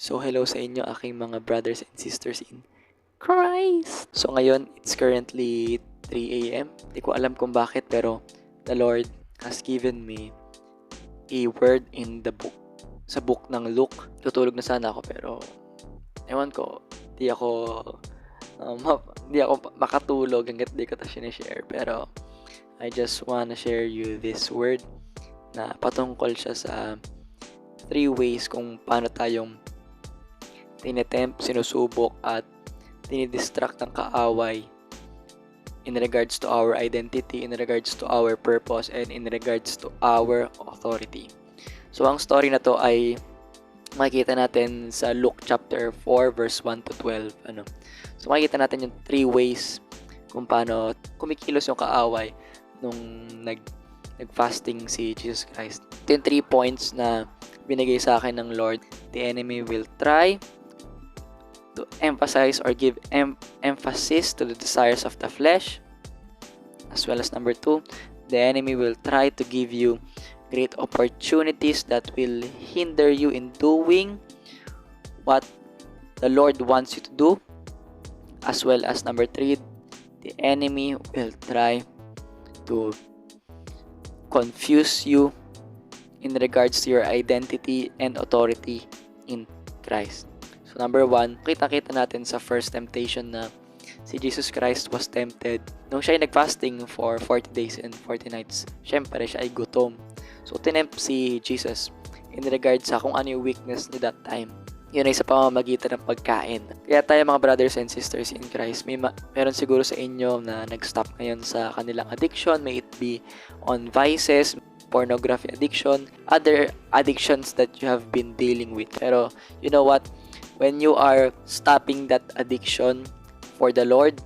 So, hello sa inyo aking mga brothers and sisters in Christ. So, ngayon, it's currently 3 a.m. Hindi ko alam kung bakit, pero the Lord has given me a word in the book. Sa book ng Luke. Tutulog na sana ako, pero ewan ko, hindi ako makatulog hanggat di ko ito sinishare. Pero, I just wanna share you this word na patungkol siya sa 3 ways kung paano tayong tinetempt, sinusubok at dinidistract ng kaaway in regards to our identity, in regards to our purpose, and in regards to our authority. So, ang story na to ay makikita natin sa Luke chapter 4 verse 1 to 12. So, makikita natin yung 3 ways kung paano kumikilos yung kaaway nung nag-fasting si Jesus Christ. Ito yung 3 points na binigay sa akin ng Lord. The enemy will try to emphasize or give emphasis to the desires of the flesh, as well as number 2, the enemy will try to give you great opportunities that will hinder you in doing what the Lord wants you to do, as well as number 3, the enemy will try to confuse you in regards to your identity and authority in Christ. So number 1, kita-kita natin sa first temptation na si Jesus Christ was tempted. Nung siya ay nag-fasting for 40 days and 40 nights, syempre siya ay gutom. So tinempt si Jesus in regards sa kung ano yung weakness niya that time. Yun ay sa pamamagitan ng pagkain. Kaya tayo mga brothers and sisters in Christ, meron siguro sa inyo na nag-stop ngayon sa kanilang addiction, may it be on vices, pornography addiction, other addictions that you have been dealing with. Pero you know what? When you are stopping that addiction for the Lord,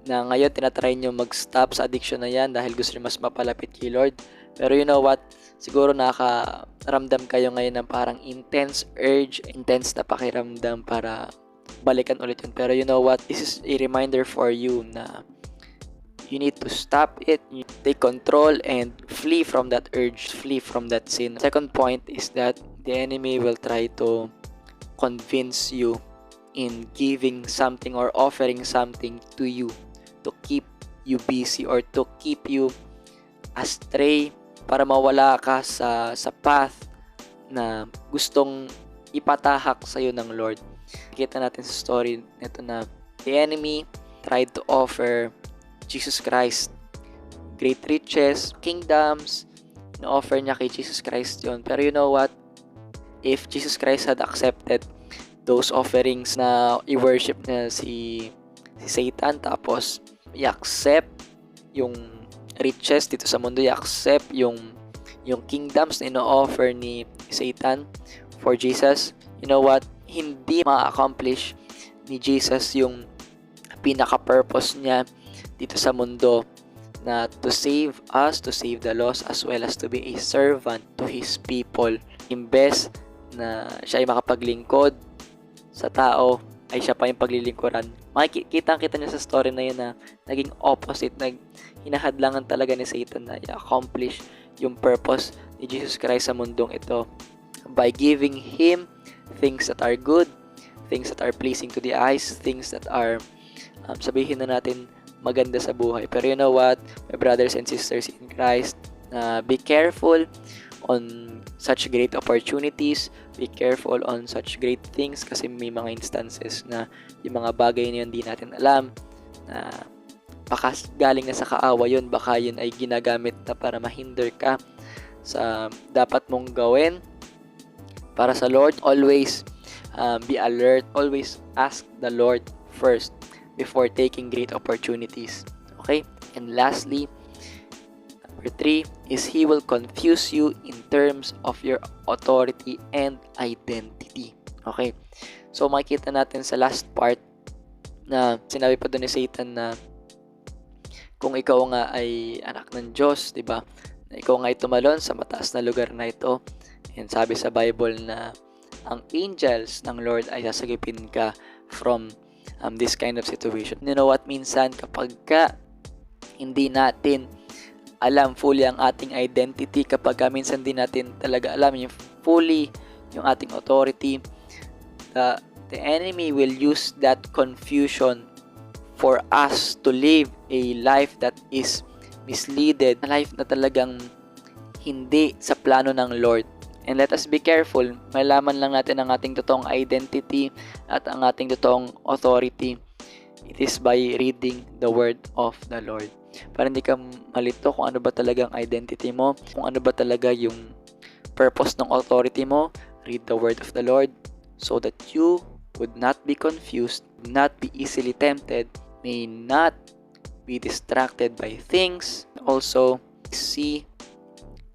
na ngayon tinatry nyo mag-stop sa addiction na yan dahil gusto nyo mas mapalapit kay Lord. Pero you know what? Siguro nakaramdam kayo ngayon ng parang intense urge, intense na pakiramdam para balikan ulit yun. Pero you know what? This is a reminder for you na you need to stop it, you take control and flee from that urge, flee from that sin. Second point is that the enemy will try to convince you in giving something or offering something to you to keep you busy or to keep you astray para mawala ka sa path na gustong ipatahak sa iyo ng Lord. Kita natin sa story nito na the enemy tried to offer Jesus Christ great riches, kingdoms, na-offer niya kay Jesus Christ yon. Pero you know what? If Jesus Christ had accepted those offerings na i-worship na si Satan, tapos i-accept yung riches dito sa mundo, i-accept yung kingdoms na ino-offer ni Satan for Jesus, you know what? Hindi ma-accomplish ni Jesus yung pinaka-purpose niya dito sa mundo, na to save us, to save the lost, as well as to be a servant to His people. Imbes na siya ay makapaglingkod sa tao, ay siya pa yung paglilingkuran. Makikita niya sa story na yun na naging opposite, hinahadlangan talaga ni Satan na i-accomplish yung purpose ni Jesus Christ sa mundong ito by giving Him things that are good, things that are pleasing to the eyes, things that are sabihin na natin maganda sa buhay. Pero you know what, my brothers and sisters in Christ, be careful on such great opportunities, be careful on such great things, kasi may mga instances na yung mga bagay na yun di natin alam na baka galing na sa kaawa yun, baka yun ay ginagamit na para mahinder ka sa dapat mong gawin para sa Lord. Always be alert, always ask the Lord first before taking great opportunities. Okay? And lastly, number 3 is He will confuse you in terms of your authority and identity. Okay? So, makikita natin sa last part na sinabi pa doon ni Satan na kung ikaw nga ay anak ng Diyos, di ba? Na ikaw nga ay tumalon sa mataas na lugar na ito. And sabi sa Bible na ang angels ng Lord ay sasagipin ka from this kind of situation. You know what? Minsan kapag hindi natin alam fully ang ating identity, kapag minsan din natin talaga alam yung fully yung ating authority, The enemy will use that confusion for us to live a life that is misleaded, a life na talagang hindi sa plano ng Lord. And let us be careful, malaman lang natin ang ating totoong identity at ang ating totoong authority. It is by reading the word of the Lord. Para hindi ka malito kung ano ba talagang identity mo, kung ano ba talaga yung purpose ng authority mo. Read the word of the Lord so that you would not be confused, not be easily tempted, may not be distracted by things. Also, see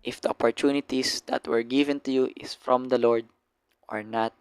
if the opportunities that were given to you is from the Lord or not.